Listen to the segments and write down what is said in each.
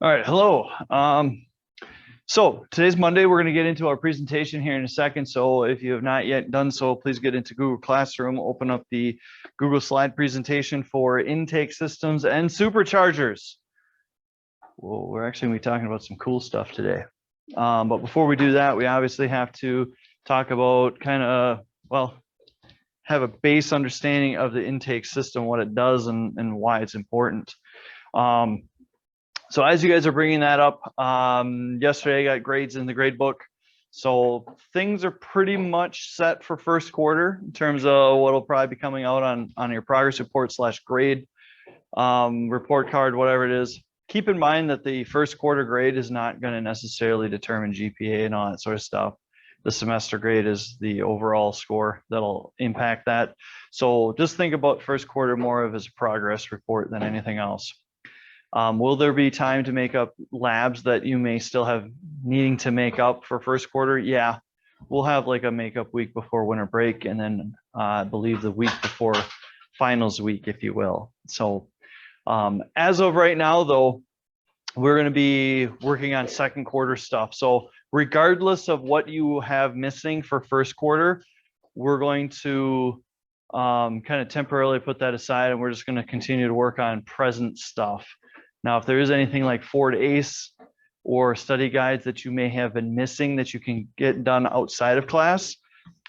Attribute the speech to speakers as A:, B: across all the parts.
A: All right, hello. So today's Monday. We're going to get into our presentation here in a second. So if you have not yet done so, please get into Google Classroom, open up the Google slide presentation for intake systems and superchargers. Well, we're actually going to be talking about some cool stuff today. But before we do that, we obviously have to talk about have a base understanding of the intake system, what it does and why it's important. So as you guys are bringing that up, yesterday I got grades in the grade book. So things are pretty much set for first quarter in terms of what will probably be coming out on your progress report / grade report card, whatever it is. Keep in mind that the first quarter grade is not going to necessarily determine GPA and all that sort of stuff. The semester grade is the overall score that'll impact that. So just think about first quarter more of as a progress report than anything else. Will there be time to make up labs that you may still have needing to make up for first quarter? Yeah, we'll have like a makeup week before winter break, and then I believe the week before finals week, if you will. So as of right now, though, we're going to be working on second quarter stuff. So regardless of what you have missing for first quarter, we're going to kind of temporarily put that aside, and we're just going to continue to work on present stuff. Now, if there is anything like Ford ACE or study guides that you may have been missing that you can get done outside of class,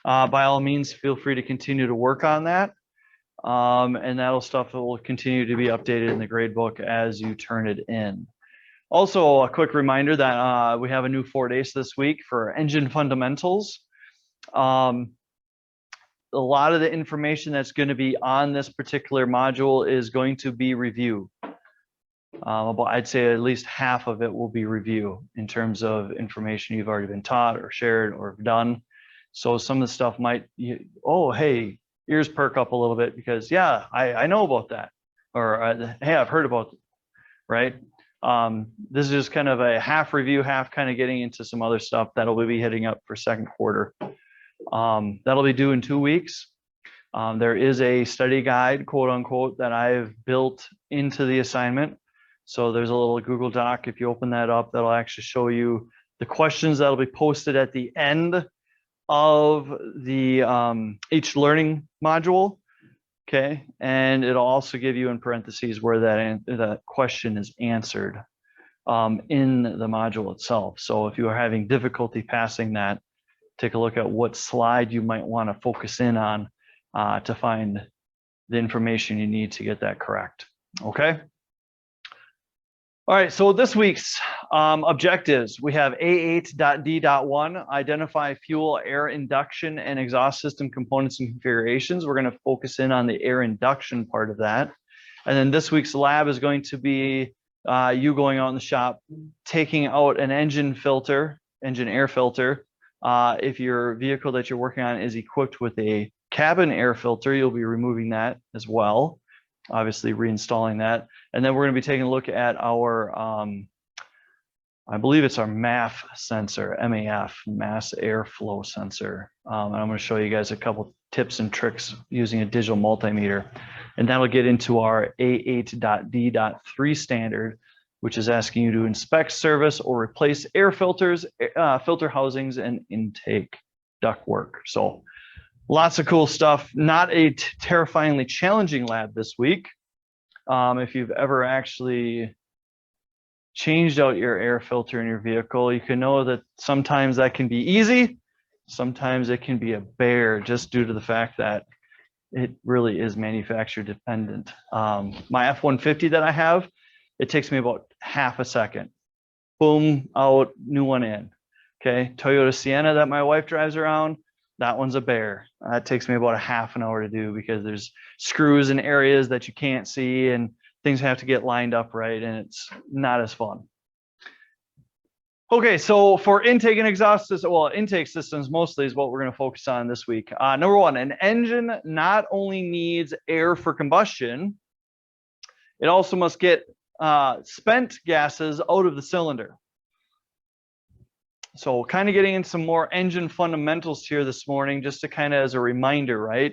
A: by all means, feel free to continue to work on that. And that'll stuff that will continue to be updated in the grade book as you turn it in. Also, a quick reminder that we have a new Ford ACE this week for engine fundamentals. A lot of the information that's going to be on this particular module is going to be review. I'd say at least half of it will be review in terms of information you've already been taught or shared or done. So some of the stuff might, hey, ears perk up a little bit because, yeah, I know about that. Or, hey, I've heard about it, right? This is just kind of a half review, half kind of getting into some other stuff that'll be hitting up for second quarter. That'll be due in 2 weeks. There is a study guide, quote unquote, that I've built into the assignment. So there's a little Google Doc. If you open that up, that'll actually show you the questions that'll be posted at the end of the each learning module. Okay, and it'll also give you in parentheses where that question is answered in the module itself. So if you are having difficulty passing that, take a look at what slide you might want to focus in on to find the information you need to get that correct. Okay. All right, so this week's objectives, we have A8.D.1, identify fuel, air induction, and exhaust system components and configurations. We're going to focus in on the air induction part of that. And then this week's lab is going to be you going out in the shop, taking out an engine air filter. If your vehicle that you're working on is equipped with a cabin air filter, you'll be removing that as well. Obviously reinstalling that. And then we're going to be taking a look at our, I believe it's our MAF sensor, MAF, mass airflow sensor. And I'm going to show you guys a couple tips and tricks using a digital multimeter. And that'll get into our A8.D.3 standard, which is asking you to inspect, service, or replace air filters, filter housings, and intake ductwork. So lots of cool stuff. Not a terrifyingly challenging lab this week. If you've ever actually changed out your air filter in your vehicle, you can know that sometimes that can be easy. Sometimes it can be a bear just due to the fact that it really is manufacturer dependent. My F-150 that I have, it takes me about half a second. Boom, out, new one in. Okay, Toyota Sienna that my wife drives around, that one's a bear. That takes me about a half an hour to do because there's screws in areas that you can't see and things have to get lined up right, and it's not as fun. Okay, so for intake and exhaust systems, well, intake systems mostly is what we're going to focus on this week. Number one, an engine not only needs air for combustion, it also must get spent gases out of the cylinder. So kind of getting into some more engine fundamentals here this morning, just to kind of as a reminder, right?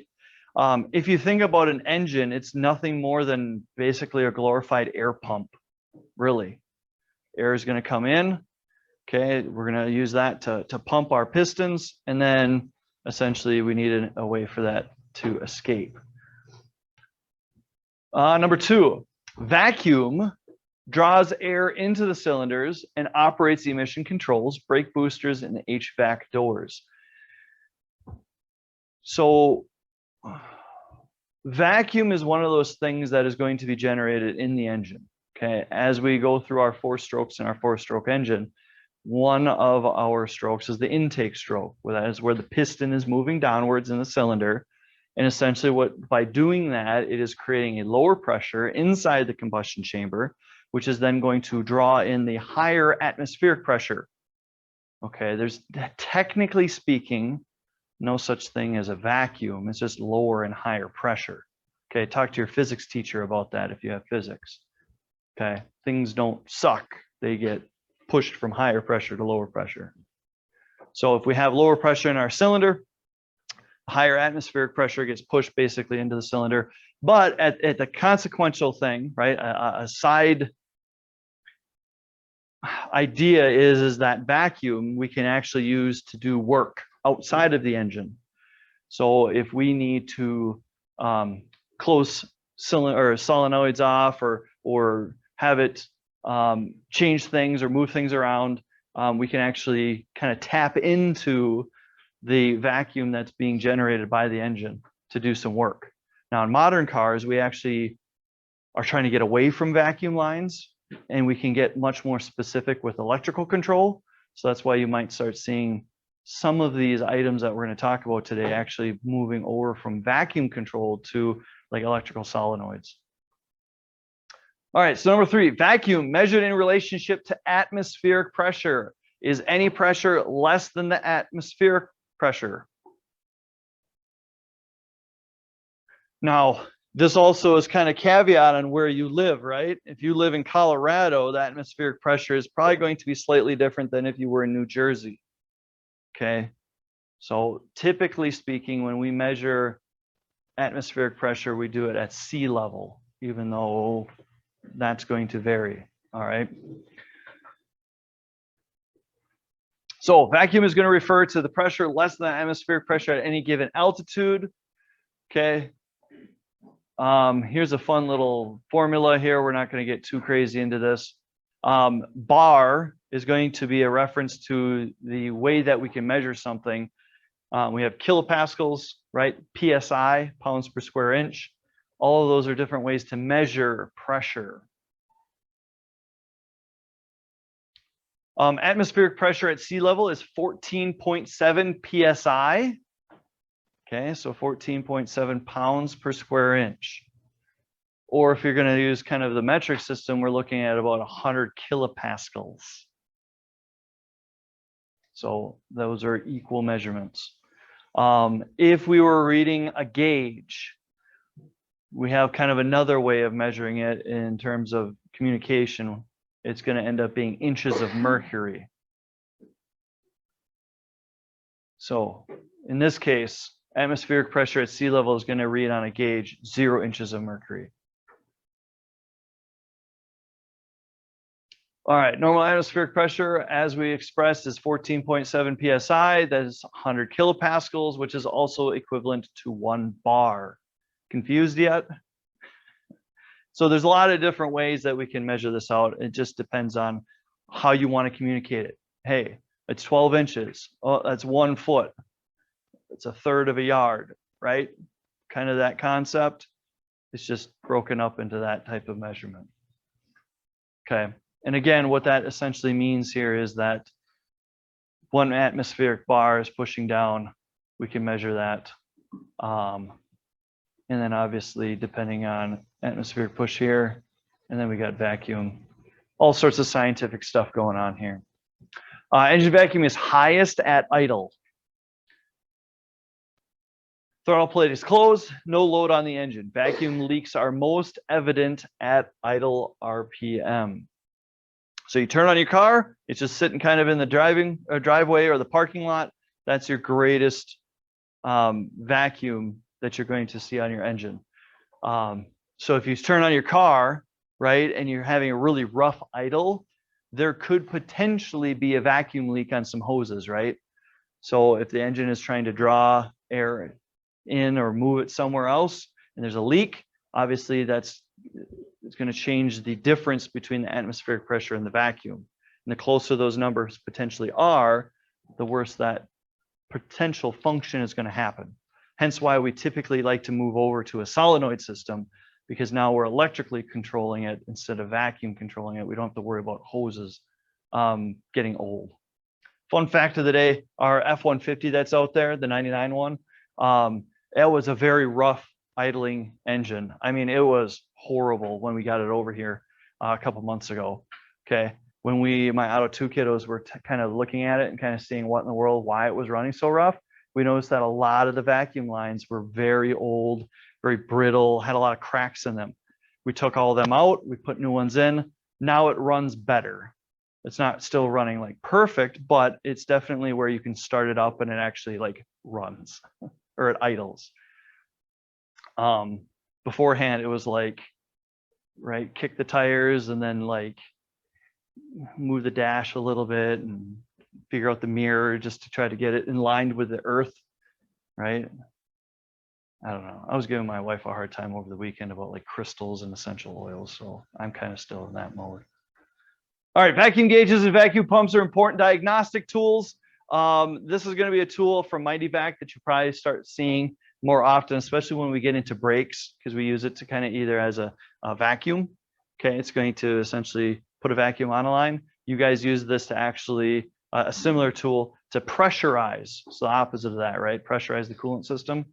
A: If you think about an engine, it's nothing more than basically a glorified air pump, really. air is going to come in. Okay, we're going to use that to pump our pistons, and then essentially we need a way for that to escape. Number 2, vacuum draws air into the cylinders and operates the emission controls, brake boosters, and HVAC doors. So vacuum is one of those things that is going to be generated in the engine. Okay, as we go through our 4 strokes in our 4-stroke engine, one of our strokes is the intake stroke, where that is where the piston is moving downwards in the cylinder. And essentially by doing that, it is creating a lower pressure inside the combustion chamber, which is then going to draw in the higher atmospheric pressure. Okay, there's technically speaking, no such thing as a vacuum. It's just lower and higher pressure. Okay, talk to your physics teacher about that if you have physics. Okay, things don't suck. They get pushed from higher pressure to lower pressure. So if we have lower pressure in our cylinder, higher atmospheric pressure gets pushed basically into the cylinder. But at the consequential thing, right, a side idea is that vacuum we can actually use to do work outside of the engine. So if we need to close cylinder or solenoids off, or have it change things or move things around, we can actually kind of tap into the vacuum that's being generated by the engine to do some work. Now in modern cars, we actually are trying to get away from vacuum lines, and we can get much more specific with electrical control. So that's why you might start seeing some of these items that we're going to talk about today actually moving over from vacuum control to like electrical solenoids. All right, so number 3, vacuum measured in relationship to atmospheric pressure. Is any pressure less than the atmospheric pressure? Now, this also is kind of caveat on where you live, right? If you live in Colorado, the atmospheric pressure is probably going to be slightly different than if you were in New Jersey. Okay, so typically speaking, when we measure atmospheric pressure, we do it at sea level, even though that's going to vary. All right. So vacuum is going to refer to the pressure less than atmospheric pressure at any given altitude. Okay. Here's a fun little formula here. We're not going to get too crazy into this. Bar is going to be a reference to the way that we can measure something. We have kilopascals, right? PSI, pounds per square inch. All of those are different ways to measure pressure. Atmospheric pressure at sea level is 14.7 psi. Okay, so 14.7 pounds per square inch. Or if you're going to use kind of the metric system, we're looking at about 100 kilopascals. So those are equal measurements. If we were reading a gauge, we have kind of another way of measuring it in terms of communication. It's going to end up being inches of mercury. So in this case, atmospheric pressure at sea level is going to read on a gauge 0 inches of mercury. All right, normal atmospheric pressure, as we expressed, is 14.7 psi. That is 100 kilopascals, which is also equivalent to 1 bar. Confused yet? So there's a lot of different ways that we can measure this out. It just depends on how you want to communicate it. Hey, it's 12 inches. Oh, that's 1 foot. It's a third of a yard, right? Kind of that concept. It's just broken up into that type of measurement. Okay. And again, what that essentially means here is that 1 atmospheric bar is pushing down. We can measure that. And then obviously, depending on atmospheric push here, and then we got vacuum, all sorts of scientific stuff going on here. Engine vacuum is highest at idle. Throttle plate is closed, no load on the engine. Vacuum leaks are most evident at idle RPM. So you turn on your car, it's just sitting kind of in the driveway or the parking lot. That's your greatest vacuum that you're going to see on your engine. So if you turn on your car, right, and you're having a really rough idle, there could potentially be a vacuum leak on some hoses, right? So if the engine is trying to draw air in or move it somewhere else and there's a leak, obviously it's going to change the difference between the atmospheric pressure and the vacuum. And the closer those numbers potentially are, the worse that potential function is going to happen. Hence why we typically like to move over to a solenoid system, because now we're electrically controlling it instead of vacuum controlling it. We don't have to worry about hoses getting old. Fun fact of the day, our F-150 that's out there, the 99 one, it was a very rough idling engine. I mean, it was horrible when we got it over here a couple months ago. Okay. When my Auto 2 kiddos were kind of looking at it and kind of seeing what in the world, why it was running so rough, we noticed that a lot of the vacuum lines were very old, very brittle, had a lot of cracks in them. We took all of them out, we put new ones in. Now it runs better. It's not still running like perfect, but it's definitely where you can start it up and it actually like runs or it idles. Beforehand, it was like, right, kick the tires and then like move the dash a little bit and figure out the mirror just to try to get it in line with the earth, right? I don't know. I was giving my wife a hard time over the weekend about like crystals and essential oils, so I'm kind of still in that mode. All right, vacuum gauges and vacuum pumps are important diagnostic tools. This is going to be a tool from MightyVac that you probably start seeing more often, especially when we get into brakes, because we use it to kind of either as a vacuum. Okay, it's going to essentially put a vacuum on a line. You guys use this to actually a similar tool to pressurize. So the opposite of that, right? Pressurize the coolant system.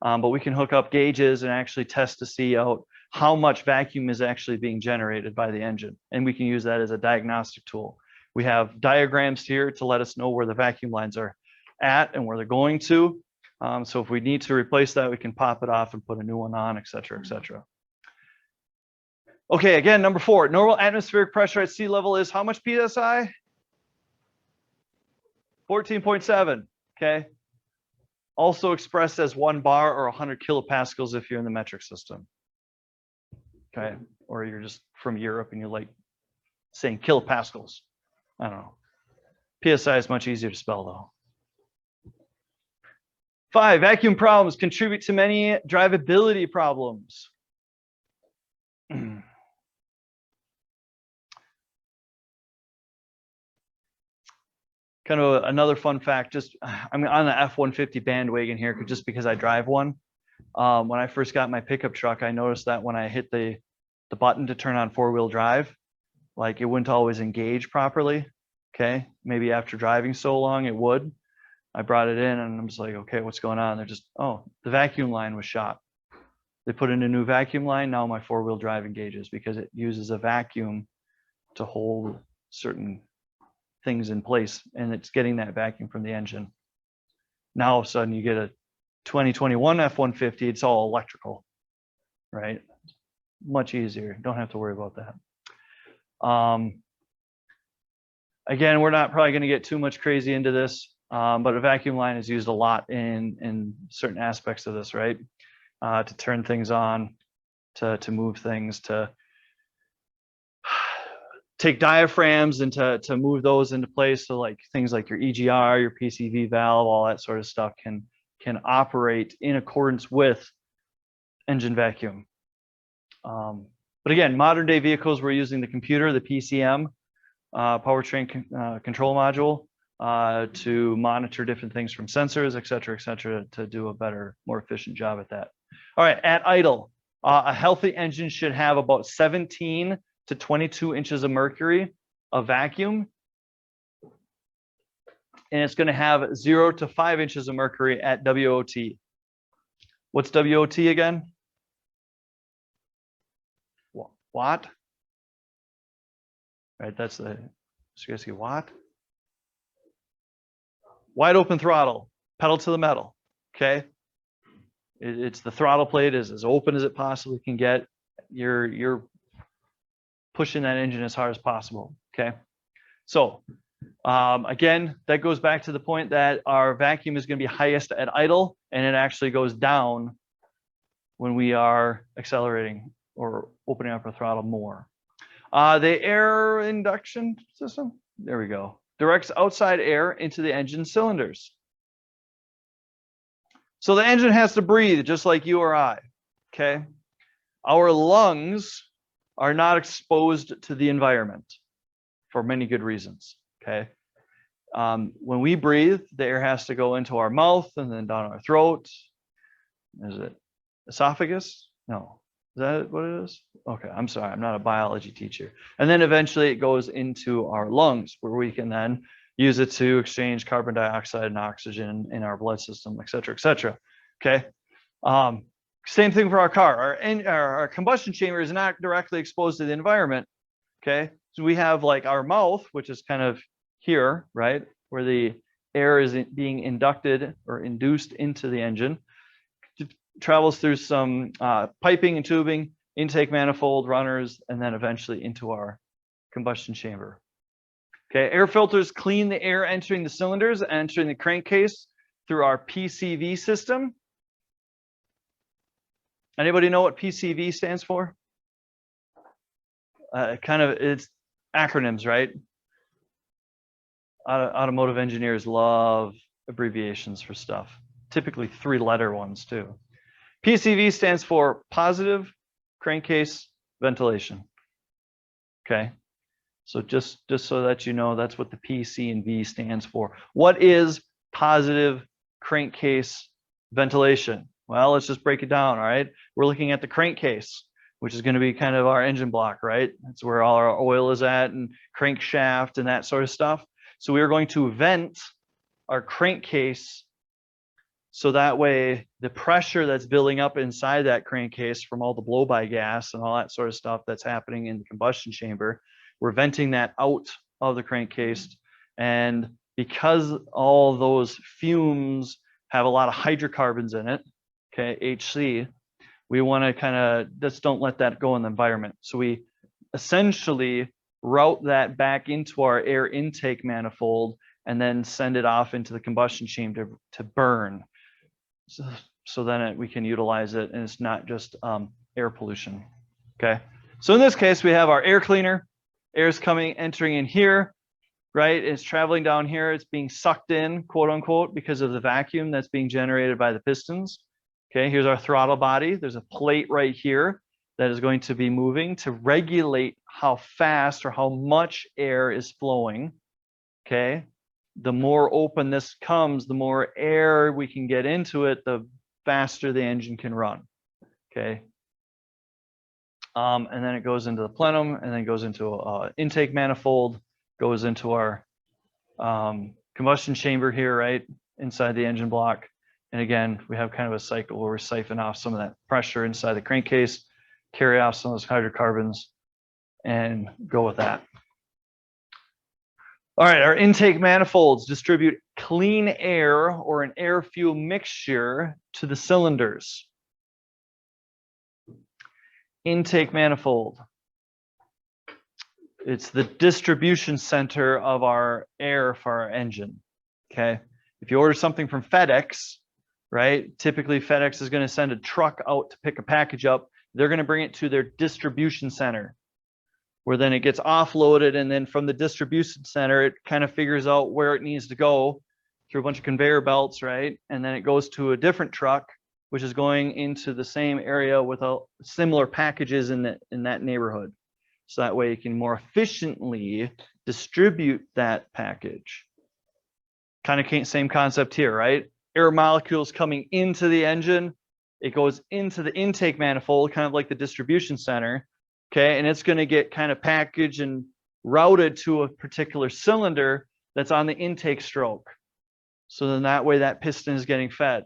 A: But we can hook up gauges and actually test to see out how much vacuum is actually being generated by the engine. And we can use that as a diagnostic tool. We have diagrams here to let us know where the vacuum lines are at and where they're going to. So if we need to replace that, we can pop it off and put a new one on, et cetera, et cetera. Okay, again, number 4, normal atmospheric pressure at sea level is how much PSI? 14.7, okay? Also expressed as 1 bar or 100 kilopascals if you're in the metric system. Okay, or you're just from Europe and you're like saying kilopascals. I don't know. PSI is much easier to spell though. 5, vacuum problems contribute to many drivability problems. Kind of another fun fact, just I'm on the F-150 bandwagon here just because I drive one. When I first got my pickup truck, I noticed that when I hit the button to turn on 4-wheel drive, like it wouldn't always engage properly. Okay, maybe after driving so long it would. I brought it in and I'm just like, okay, what's going on? They're just, oh, the vacuum line was shot. They put in a new vacuum line. Now my 4-wheel drive engages because it uses a vacuum to hold certain things in place, and it's getting that vacuum from the engine. Now all of a sudden you get a 2021 F-150, it's all electrical, right? Much easier. Don't have to worry about that. Again, we're not probably going to get too much crazy into this, but a vacuum line is used a lot in certain aspects of this, right? To turn things on, to move things, to take diaphragms and to move those into place. So like things like your EGR, your PCV valve, all that sort of stuff can operate in accordance with engine vacuum. But again, modern day vehicles, we're using the computer, the PCM, powertrain control module, to monitor different things from sensors, et cetera, to do a better, more efficient job at that. All right, at idle, a healthy engine should have about 17 to 22 inches of mercury of vacuum. And it's going to have 0 to 5 inches of mercury at WOT. What's WOT again? Watt. Right, that's the, so you guys see watt. Wide open throttle, pedal to the metal, okay? It's the throttle plate is as open as it possibly can get. You're pushing that engine as hard as possible, okay? So again, that goes back to the point that our vacuum is going to be highest at idle, and it actually goes down when we are accelerating or opening up our throttle more. The air induction system, there we go, directs outside air into the engine cylinders. So the engine has to breathe just like you or I, okay? Our lungs are not exposed to the environment for many good reasons, okay? When we breathe, the air has to go into our mouth and then down our throat. Is it esophagus? No. Is that what it is? Okay, I'm sorry, I'm not a biology teacher. And then eventually it goes into our lungs where we can then use it to exchange carbon dioxide and oxygen in our blood system, et cetera, et cetera. Okay. Same thing for our car. Our combustion chamber is not directly exposed to the environment. Okay. So we have like our mouth, which is kind of here, right, where the air is being inducted or induced into the engine. It travels through some piping and tubing, intake manifold, runners, and then eventually into our combustion chamber. Okay, air filters clean the air entering the cylinders, entering the crankcase through our PCV system. Anybody know what PCV stands for? It's acronyms, right? Automotive engineers love abbreviations for stuff, typically 3-letter ones too. PCV stands for positive crankcase ventilation. Okay, so just so that you know, that's what the P, C, and V stands for. What is positive crankcase ventilation? Well, let's just break it down, all right? We're looking at the crankcase, which is going to be kind of our engine block, right? That's where all our oil is at and crankshaft and that sort of stuff. So we are going to vent our crankcase so that way the pressure that's building up inside that crankcase from all the blow-by gas and all that sort of stuff that's happening in the combustion chamber, we're venting that out of the crankcase. And because all those fumes have a lot of hydrocarbons in it, okay, HC, we want to kind of just don't let that go in the environment. So we essentially route that back into our air intake manifold and then send it off into the combustion chamber to burn. So then we can utilize it and it's not just air pollution. Okay. So in this case, we have our air cleaner. Air is entering in here, right? It's traveling down here. It's being sucked in, quote unquote, because of the vacuum that's being generated by the pistons. Okay. Here's our throttle body. There's a plate right here that is going to be moving to regulate how fast or how much air is flowing. Okay. The more open this comes, the more air we can get into it, the faster the engine can run. Okay. And then it goes into the plenum and then goes into an intake manifold, goes into our combustion chamber here, right, inside the engine block. And again, we have kind of a cycle where we siphon off some of that pressure inside the crankcase, carry off some of those hydrocarbons, and go with that. All right, our intake manifolds distribute clean air or an air-fuel mixture to the cylinders. Intake manifold. It's the distribution center of our air for our engine, okay? If you order something from FedEx, right, typically FedEx is going to send a truck out to pick a package up. They're going to bring it to their distribution center, where then it gets offloaded, and then from the distribution center, it kind of figures out where it needs to go through a bunch of conveyor belts, right? And then it goes to a different truck, which is going into the same area with similar packages in that neighborhood. So that way you can more efficiently distribute that package. Kind of same concept here, right? Air molecules coming into the engine, it goes into the intake manifold, kind of like the distribution center. Okay, and it's going to get kind of packaged and routed to a particular cylinder that's on the intake stroke. So then that way that piston is getting fed.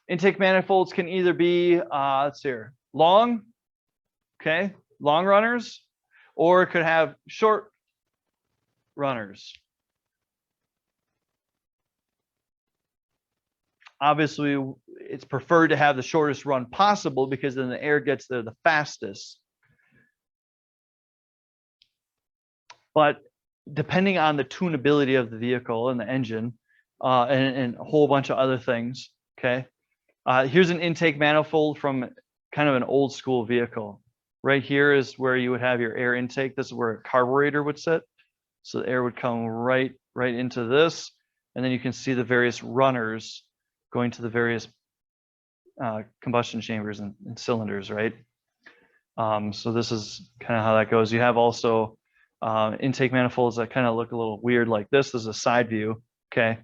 A: Intake manifolds can either be, let's see here, long, okay, long runners, or it could have short runners. Obviously, it's preferred to have the shortest run possible because then the air gets there the fastest. But depending on the tunability of the vehicle and the engine and a whole bunch of other things, okay? Here's an intake manifold from kind of an old school vehicle, Right here is where you would have your air intake. This is where a carburetor would sit. So the air would come right into this. And then you can see the various runners going to the various combustion chambers and cylinders, right? So this is kind of how that goes. You have also intake manifolds that kind of look a little weird like this. This is a side view, okay?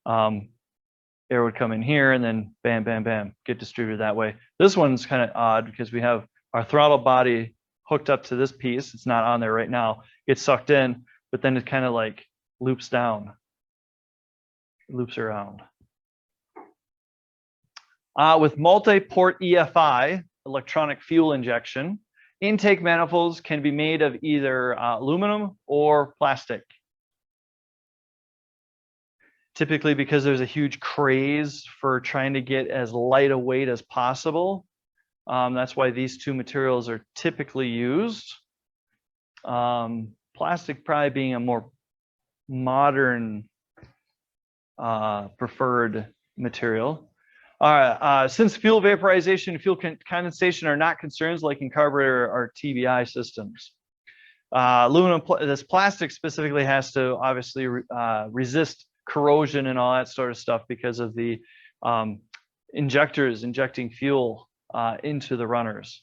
A: Air would come in here and then bam, bam, bam, get distributed that way. This one's kind of odd because we have our throttle body hooked up to this piece. It's not on there right now. Gets sucked in, but then it kind of like loops down, loops around. With multi-port EFI, electronic fuel injection, intake manifolds can be made of either aluminum or plastic. Typically because there's a huge craze for trying to get as light a weight as possible. That's why these two materials are typically used. Plastic probably being a more modern preferred material. Since fuel vaporization and fuel condensation are not concerns like in carburetor or TBI systems. This plastic specifically has to obviously resist corrosion and all that sort of stuff because of the injectors injecting fuel into the runners.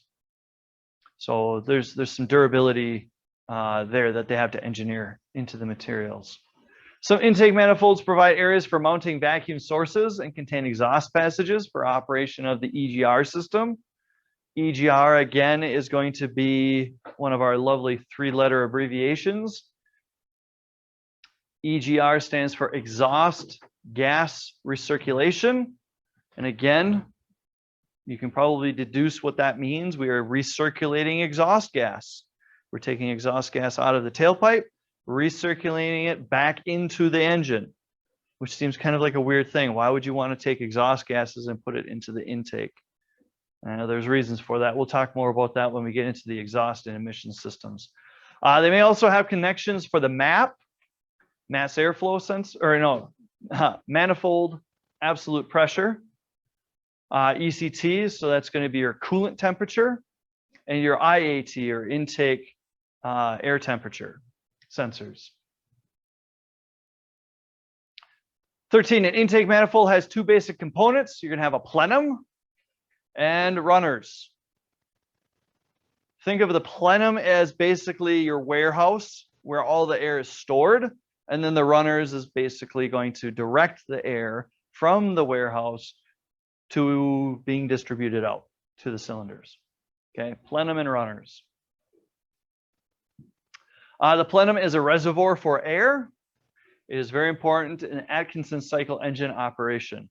A: So there's some durability there that they have to engineer into the materials. Some intake manifolds provide areas for mounting vacuum sources and contain exhaust passages for operation of the EGR system. EGR, again, is going to be one of our lovely three-letter abbreviations. EGR stands for exhaust gas recirculation. And again, you can probably deduce what that means. We are recirculating exhaust gas. We're taking exhaust gas out of the tailpipe, recirculating it back into the engine, which seems kind of like a weird thing. Why would you want to take exhaust gases and put it into the intake? I know there's reasons for that. We'll talk more about that when we get into the exhaust and emission systems. They may also have connections for the MAP, mass airflow sensor, or no, manifold absolute pressure, ECT, so that's going to be your coolant temperature, and your IAT, or intake air temperature sensors. 13, an intake manifold has two basic components. You're going to have a plenum and runners. Think of the plenum as basically your warehouse where all the air is stored, and then the runners is basically going to direct the air from the warehouse to being distributed out to the cylinders. Okay, plenum and runners. The plenum is a reservoir for air. It is very important in Atkinson cycle engine operation.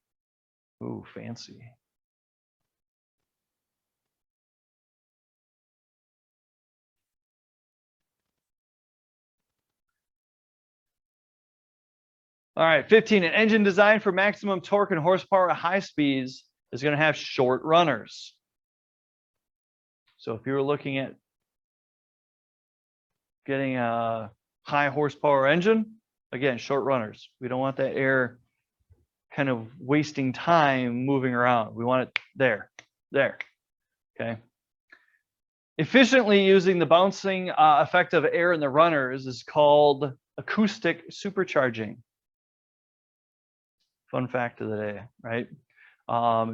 A: Ooh, fancy. All right, 15, an engine designed for maximum torque and horsepower at high speeds is going to have short runners. So if you were looking at getting a high horsepower engine, again, short runners. We don't want that air kind of wasting time moving around. We want it there, okay? Efficiently using the bouncing effect of air in the runners is called acoustic supercharging. Fun fact of the day, right?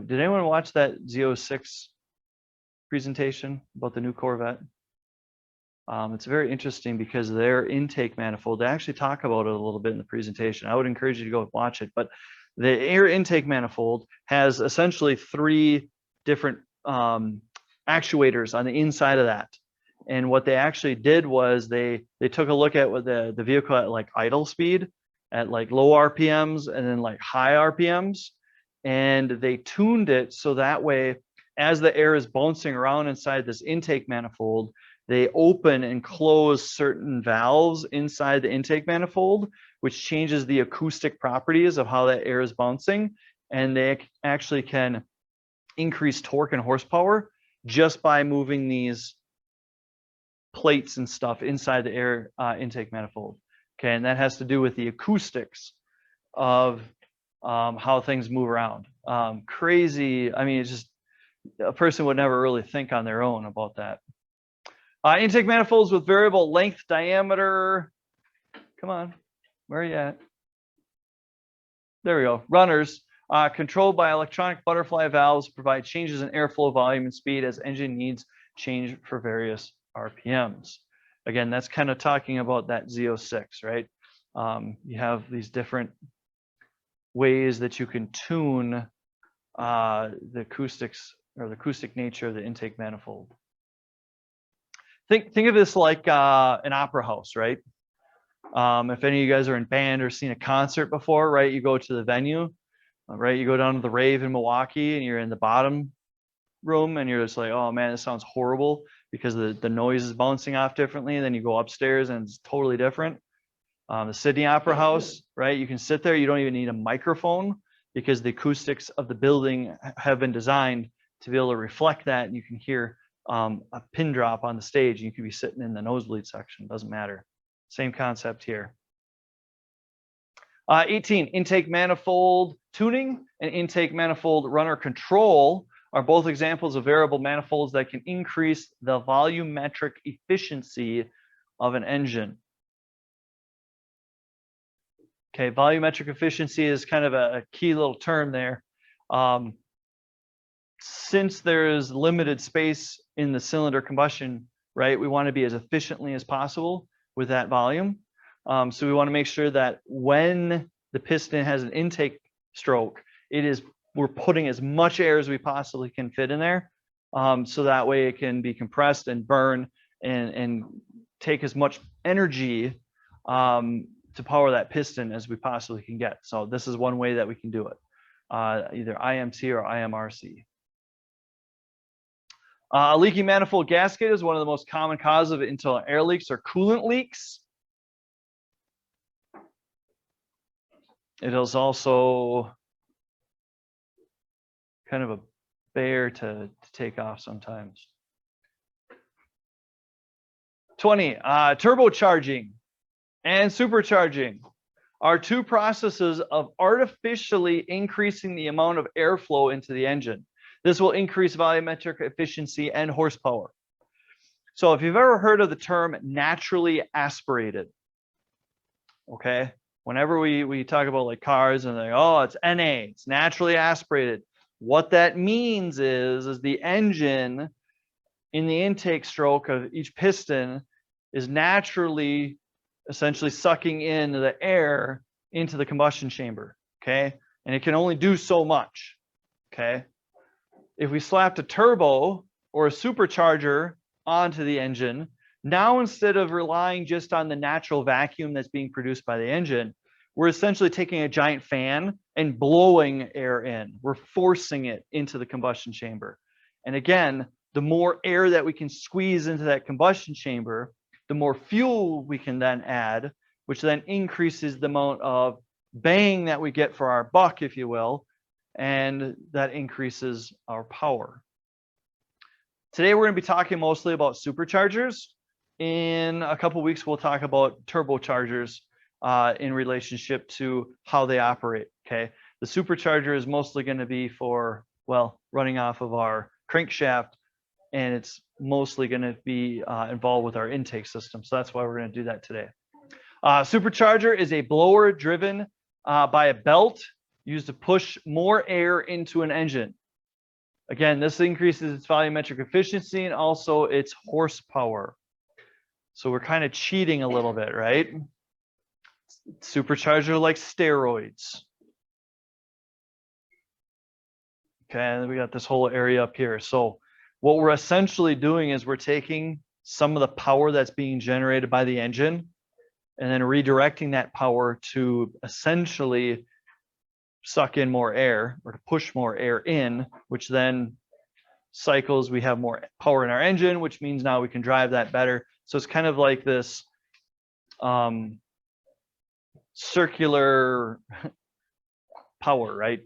A: Did anyone watch that Z06 presentation about the new Corvette? It's very interesting because their intake manifold, they actually talk about it a little bit in the presentation. I would encourage you to go watch it, but the air intake manifold has essentially three different actuators on the inside of that. And what they actually did was they took a look at what the vehicle at like idle speed, at like low RPMs and then like high RPMs. And they tuned it so that way, as the air is bouncing around inside this intake manifold, they open and close certain valves inside the intake manifold, which changes the acoustic properties of how that air is bouncing. And they actually can increase torque and horsepower just by moving these plates and stuff inside the air intake manifold. Okay, and that has to do with the acoustics of how things move around. Crazy. I mean, it's just a person would never really think on their own about that. Intake manifolds with variable length, diameter. Come on, where are you at? There we go. Runners, controlled by electronic butterfly valves, provide changes in airflow volume and speed as engine needs change for various RPMs. Again, that's kind of talking about that Z06, right? You have these different ways that you can tune the acoustics or the acoustic nature of the intake manifold. Think of this like an opera house, right? If any of you guys are in band or seen a concert before, right? You go to the venue, right? You go down to the rave in Milwaukee and you're in the bottom room and you're just like, oh man, this sounds horrible because the noise is bouncing off differently. And then you go upstairs and it's totally different. The Sydney Opera House, right? You can sit there. You don't even need a microphone because the acoustics of the building have been designed to be able to reflect that. And you can hear a pin drop on the stage. You could be sitting in the nosebleed section. Doesn't matter. Same concept here. 18, intake manifold tuning and intake manifold runner control are both examples of variable manifolds that can increase the volumetric efficiency of an engine. Okay, volumetric efficiency is kind of a key little term there. Since there is limited space in the cylinder combustion, right, we want to be as efficiently as possible with that volume. So we want to make sure that when the piston has an intake stroke, we're putting as much air as we possibly can fit in there. So that way it can be compressed and burn and take as much energy to power that piston as we possibly can get. So this is one way that we can do it, either IMC or IMRC. A leaky manifold gasket is one of the most common causes of internal air leaks or coolant leaks. It is also kind of a bear to take off sometimes. 20, turbocharging and supercharging are two processes of artificially increasing the amount of airflow into the engine. This will increase volumetric efficiency and horsepower. So if you've ever heard of the term naturally aspirated, okay, whenever we talk about like cars and they're like, oh, it's NA, it's naturally aspirated. What that means is the engine in the intake stroke of each piston is naturally essentially sucking in the air into the combustion chamber, okay? And it can only do so much, okay? If we slapped a turbo or a supercharger onto the engine, now instead of relying just on the natural vacuum that's being produced by the engine, we're essentially taking a giant fan and blowing air in. We're forcing it into the combustion chamber. And again, the more air that we can squeeze into that combustion chamber, the more fuel we can then add, which then increases the amount of bang that we get for our buck, if you will, and that increases our power. Today, we're going to be talking mostly about superchargers. In a couple of weeks, we'll talk about turbochargers in relationship to how they operate, okay? The supercharger is mostly going to be for, well, running off of our crankshaft, and it's mostly going to be involved with our intake system. So that's why we're going to do that today. Supercharger is a blower driven by a belt used to push more air into an engine. Again, this increases its volumetric efficiency and also its horsepower. So we're kind of cheating a little bit, right? Supercharger like steroids. Okay, and then we got this whole area up here. So what we're essentially doing is we're taking some of the power that's being generated by the engine and then redirecting that power to essentially suck in more air or to push more air in, which then cycles, we have more power in our engine, which means now we can drive that better. So it's kind of like this circular power, right?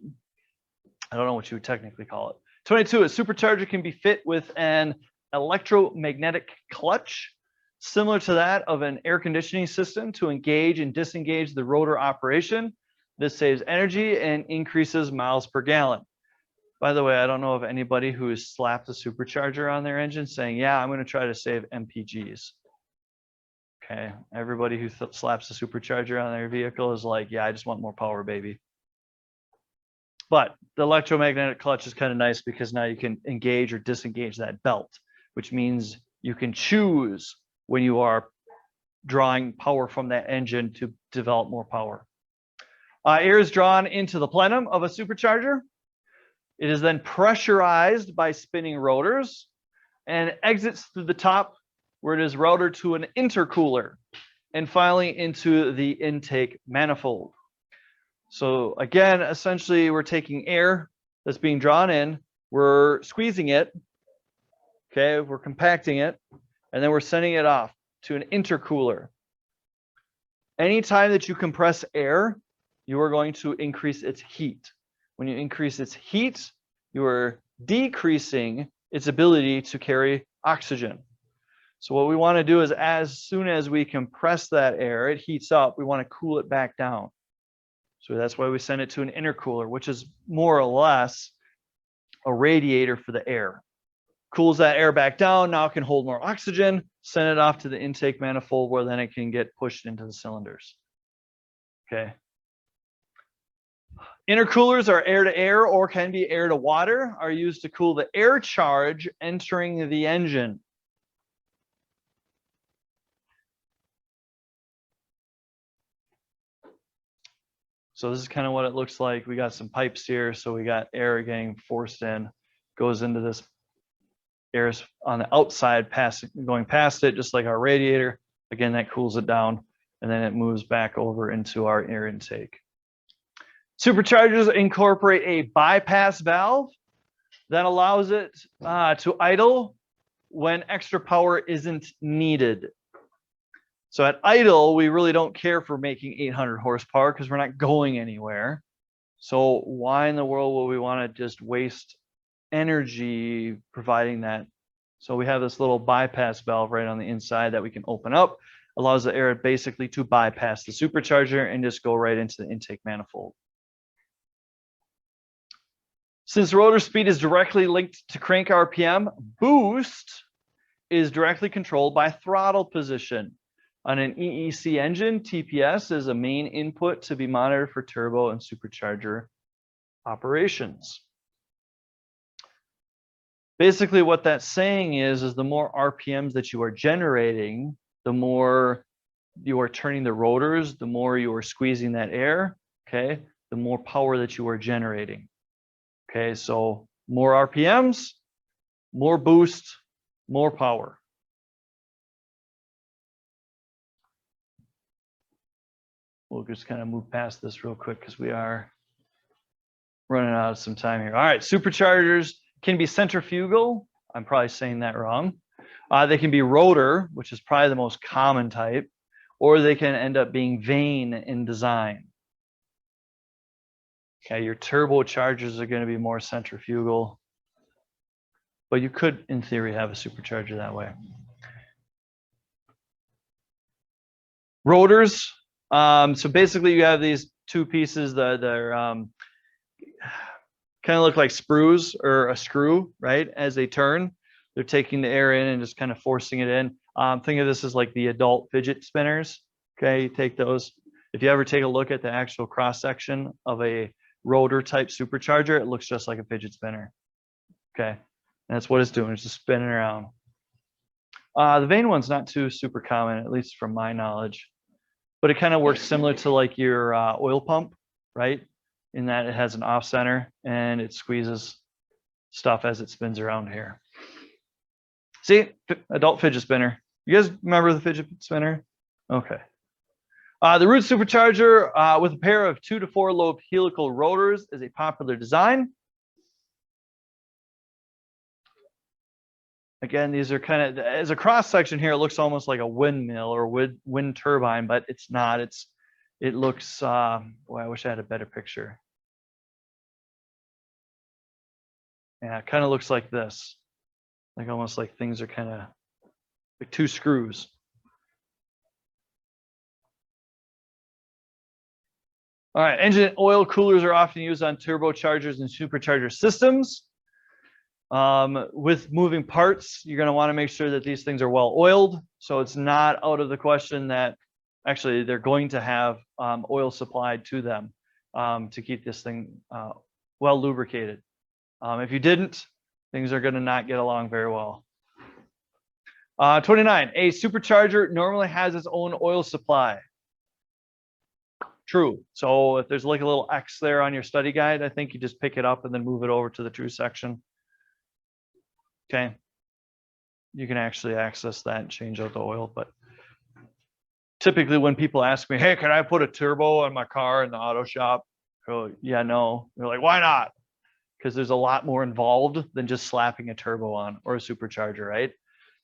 A: I don't know what you would technically call it. 22, a supercharger can be fit with an electromagnetic clutch, similar to that of an air conditioning system, to engage and disengage the rotor operation. This saves energy and increases miles per gallon. By the way, I don't know of anybody who has slapped a supercharger on their engine saying, yeah, I'm going to try to save MPGs. Okay, everybody who slaps a supercharger on their vehicle is like, yeah, I just want more power, baby. But the electromagnetic clutch is kind of nice because now you can engage or disengage that belt, which means you can choose when you are drawing power from that engine to develop more power. Air is drawn into the plenum of a supercharger. It is then pressurized by spinning rotors and exits through the top where it is routed to an intercooler and finally into the intake manifold. So again, essentially we're taking air that's being drawn in, we're squeezing it, okay, we're compacting it, and then we're sending it off to an intercooler. Anytime that you compress air, you are going to increase its heat. When you increase its heat, you are decreasing its ability to carry oxygen. So what we want to do is as soon as we compress that air, it heats up, we want to cool it back down. So that's why we send it to an intercooler, which is more or less a radiator for the air. Cools that air back down, now it can hold more oxygen, send it off to the intake manifold where then it can get pushed into the cylinders. Okay. Intercoolers are air to air or can be air to water, are used to cool the air charge entering the engine. So this is kind of what it looks like. We got some pipes here. So we got air getting forced in, goes into this air on the outside, going past it, just like our radiator. Again, that cools it down, and then it moves back over into our air intake. Superchargers incorporate a bypass valve that allows it to idle when extra power isn't needed. So at idle, we really don't care for making 800 horsepower because we're not going anywhere. So why in the world would we want to just waste energy providing that? So we have this little bypass valve right on the inside that we can open up, allows the air basically to bypass the supercharger and just go right into the intake manifold. Since rotor speed is directly linked to crank RPM, boost is directly controlled by throttle position. On an EEC engine, TPS is a main input to be monitored for turbo and supercharger operations. Basically, what that's saying is the more RPMs that you are generating, the more you are turning the rotors, the more you are squeezing that air, okay, the more power that you are generating. Okay, so more RPMs, more boost, more power. We'll just kind of move past this real quick because we are running out of some time here. All right, superchargers can be centrifugal. I'm probably saying that wrong. They can be rotor, which is probably the most common type, or they can end up being vane in design. Okay, your turbochargers are going to be more centrifugal, but you could, in theory, have a supercharger that way. Rotors. So basically, you have these two pieces that are kind of look like sprues or a screw, right? As they turn, they're taking the air in and just kind of forcing it in. Think of this as like the adult fidget spinners. Okay, you take those. If you ever take a look at the actual cross section of a rotor type supercharger, it looks just like a fidget spinner. Okay, and that's what it's doing. It's just spinning around. The vane one's not too super common, at least from my knowledge, but it kind of works similar to like your oil pump, right? In that it has an off center and it squeezes stuff as it spins around here. See, adult fidget spinner. You guys remember the fidget spinner? Okay. The root supercharger with a pair of 2 to 4 lobe helical rotors is a popular design. Again, these are kind of, as a cross section here, it looks almost like a windmill or wind turbine, but it's not. It looks, well, I wish I had a better picture. Yeah, it kind of looks like this, like almost like things are kind of like 2 screws. All right, engine oil coolers are often used on turbochargers and supercharger systems. With moving parts, you're going to want to make sure that these things are well oiled. So it's not out of the question that actually they're going to have oil supplied to them to keep this thing well lubricated. If you didn't, things are going to not get along very well. 29, a supercharger normally has its own oil supply. True. So if there's like a little X there on your study guide, I think you just pick it up and then move it over to the true section. Okay. You can actually access that and change out the oil. But typically when people ask me, hey, can I put a turbo on my car in the auto shop? I go, yeah, no. They're like, why not? Because there's a lot more involved than just slapping a turbo on or a supercharger, right?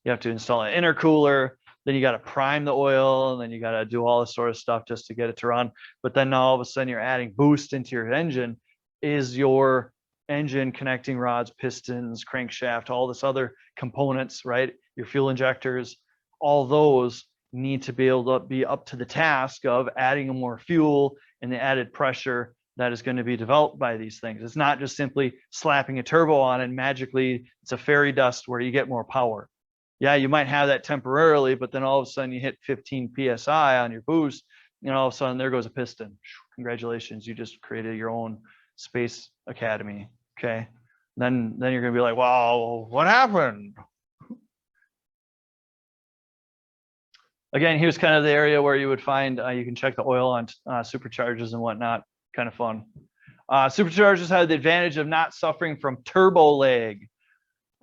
A: You have to install an intercooler, then you got to prime the oil, and then you got to do all this sort of stuff just to get it to run. But then now all of a sudden you're adding boost into your engine. Is your engine connecting rods, pistons, crankshaft, all this other components, right? Your fuel injectors, all those need to be able to be up to the task of adding more fuel and the added pressure that is going to be developed by these things. It's not just simply slapping a turbo on and magically it's a fairy dust where you get more power. Yeah, you might have that temporarily, but then all of a sudden you hit 15 PSI on your boost, and all of a sudden there goes a piston. Congratulations, you just created your own space academy. Okay. Then you're gonna be like, wow, what happened? Again, here's kind of the area where you would find you can check the oil on superchargers and whatnot. Kind of fun. Superchargers have the advantage of not suffering from turbo lag.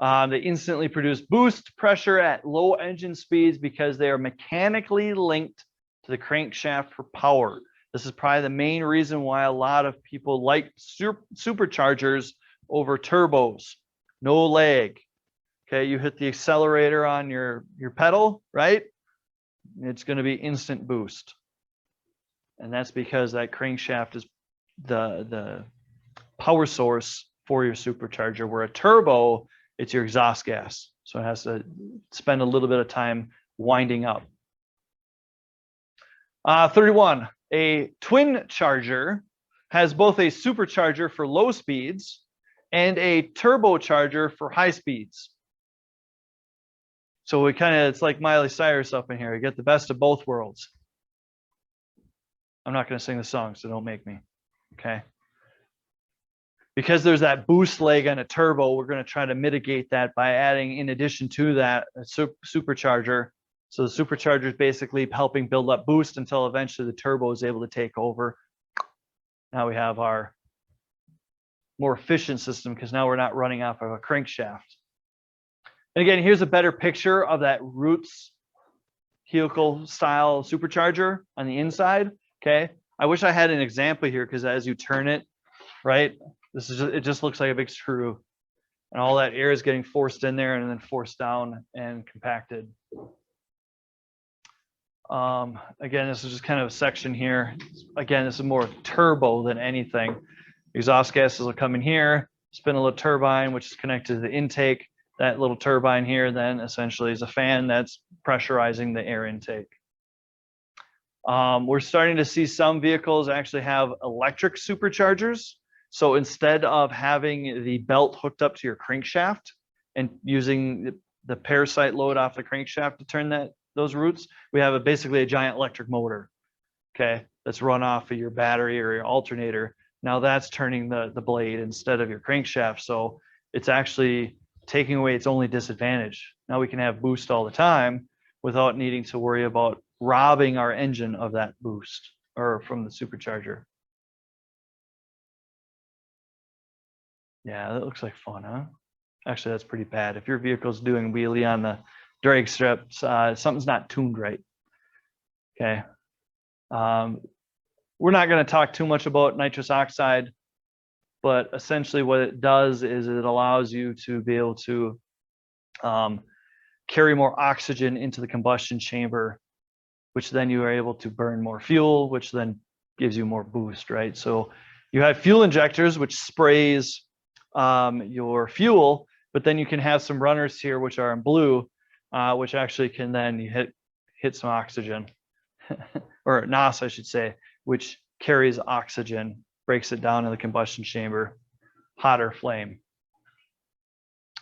A: They instantly produce boost pressure at low engine speeds because they are mechanically linked to the crankshaft for power. This is probably the main reason why a lot of people like superchargers over turbos. No lag. Okay, you hit the accelerator on your pedal, right? It's going to be instant boost. And that's because that crankshaft is the power source for your supercharger, where a turbo, it's your exhaust gas. So it has to spend a little bit of time winding up. 31, a twin charger has both a supercharger for low speeds and a turbocharger for high speeds. So we it's like Miley Cyrus up in here. You get the best of both worlds. I'm not going to sing the song, so don't make me. Okay. Because there's that boost leg on a turbo, we're going to try to mitigate that by adding, in addition to that, a supercharger. So the supercharger is basically helping build up boost until eventually the turbo is able to take over. Now we have our more efficient system because now we're not running off of a crankshaft. And again, here's a better picture of that Roots helical style supercharger on the inside. Okay. I wish I had an example here because as you turn it, right, it just looks like a big screw, and all that air is getting forced in there and then forced down and compacted. Again, this is just kind of a section here. Again, this is more turbo than anything. Exhaust gases will come in here, spin a little turbine, which is connected to the intake. That little turbine here then essentially is a fan that's pressurizing the air intake. We're starting to see some vehicles actually have electric superchargers. So instead of having the belt hooked up to your crankshaft and using the parasite load off the crankshaft to turn those roots, we have basically a giant electric motor, okay, that's run off of your battery or your alternator. Now that's turning the blade instead of your crankshaft. So it's actually taking away its only disadvantage. Now we can have boost all the time without needing to worry about robbing our engine of that boost or from the supercharger. Yeah, that looks like fun, huh? Actually, that's pretty bad. If your vehicle's doing wheelie on the drag strips, something's not tuned right. Okay. We're not going to talk too much about nitrous oxide, but essentially what it does is it allows you to be able to carry more oxygen into the combustion chamber, which then you are able to burn more fuel, which then gives you more boost, right? So you have fuel injectors, which sprays your fuel, but then you can have some runners here, which are in blue, which actually can then hit some oxygen, or NOS, I should say, which carries oxygen, breaks it down in the combustion chamber, hotter flame.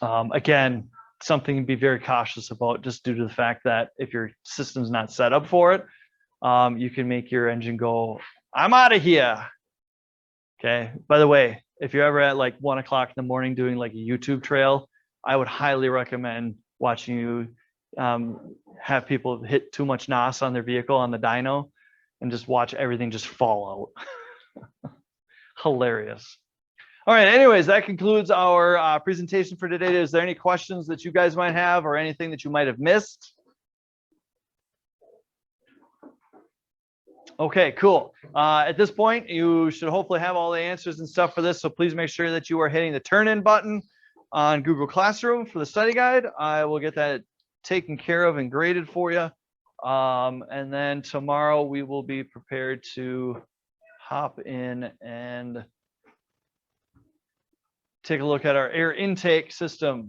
A: Again, something to be very cautious about, just due to the fact that if your system's not set up for it, you can make your engine go, I'm out of here. Okay. By the way, if you're ever at like 1 o'clock in the morning doing like a YouTube trail, I would highly recommend watching you have people hit too much NOS on their vehicle on the dyno and just watch everything just fall out. Hilarious. All right. Anyways, that concludes our presentation for today. Is there any questions that you guys might have or anything that you might have missed? Okay, cool. At this point, you should hopefully have all the answers and stuff for this. So please make sure that you are hitting the turn in button on Google Classroom for the study guide. I will get that taken care of and graded for you. And then tomorrow we will be prepared to hop in and take a look at our air intake system.